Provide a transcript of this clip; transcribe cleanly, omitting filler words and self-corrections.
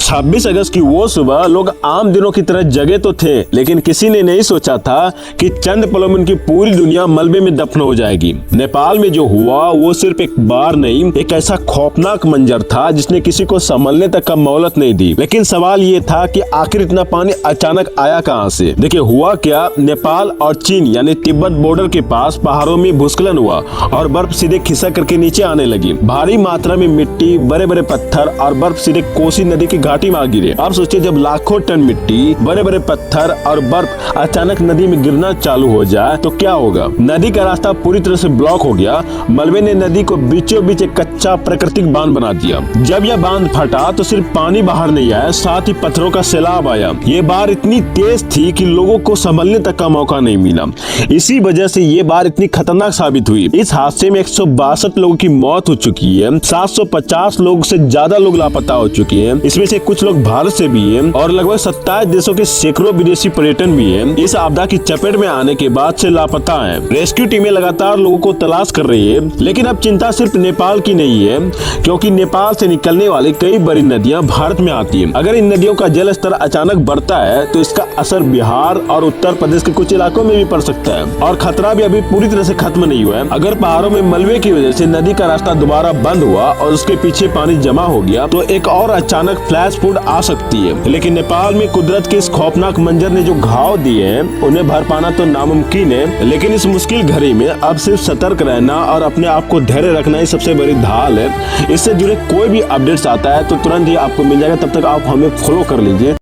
26 अगस्त की वो सुबह लोग आम दिनों की तरह जगे तो थे, लेकिन किसी ने नहीं सोचा था कि चंद पलों में उनकी पूरी दुनिया मलबे में दफन हो जाएगी। नेपाल में जो हुआ वो सिर्फ एक बार नहीं, एक ऐसा खौफनाक मंजर था जिसने किसी को संभलने तक का मोहलत नहीं दी। लेकिन सवाल ये था कि आखिर इतना पानी अचानक आया कहां से। देखिए हुआ क्या, नेपाल और चीन यानी तिब्बत बॉर्डर के पास पहाड़ों में भूस्खलन हुआ और बर्फ सीधे खिसक करके नीचे आने लगी। भारी मात्रा में मिट्टी, बड़े बड़े पत्थर और बर्फ सीधे कोसी नदी की घाटी में आ गिरे। अब सोचिए जब लाखों टन मिट्टी, बड़े बड़े पत्थर और बर्फ अचानक नदी में गिरना चालू हो जाए तो क्या होगा। नदी का रास्ता पूरी तरह से ब्लॉक हो गया। मलबे ने नदी को बीचों बीच एक कच्चा प्राकृतिक बांध बना दिया। जब यह बांध फटा तो सिर्फ पानी बाहर नहीं आया, साथ ही पत्थरों का सैलाब आया। ये बाढ़ इतनी तेज थी कि लोगों को संभलने तक का मौका नहीं मिला। इसी वजह से ये बाढ़ इतनी खतरनाक साबित हुई। इस हादसे में 162 लोगों की मौत हो चुकी है, 750 लोग से ज्यादा लोग लापता हो चुके हैं। इसमें से कुछ लोग भारत से भी हैं और लगभग 27 देशों के सैकड़ों विदेशी पर्यटन भी हैं। इस आपदा की चपेट में आने के बाद से लापता हैं। रेस्क्यू टीमें लगातार लोगों को तलाश कर रही है। लेकिन अब चिंता सिर्फ नेपाल की नहीं है, क्योंकि नेपाल से निकलने वाली कई बड़ी नदियां भारत में आती हैं। अगर इन नदियों का जल स्तर अचानक बढ़ता है तो इसका असर बिहार और उत्तर प्रदेश के कुछ इलाकों में भी पड़ सकता है। और खतरा भी अभी पूरी तरह से खत्म नहीं हुआ है। अगर पहाड़ों में मलबे की वजह से नदी का रास्ता दोबारा बंद हुआ और उसके पीछे पानी जमा हो गया तो एक और अचानक फ्लैश फ्लड आ सकती है। लेकिन नेपाल में कुदरत के इस खौफनाक मंजर ने जो घाव दिए हैं उन्हें भर पाना तो नामुमकिन है। लेकिन इस मुश्किल घड़ी में अब सिर्फ सतर्क रहना और अपने आप को धैर्य रखना ही सबसे बड़ी ढाल है। इससे जुड़े कोई भी अपडेट्स आता है तो तुरंत ही आपको मिल जाएगा। तब तक आप हमें फॉलो कर लीजिए।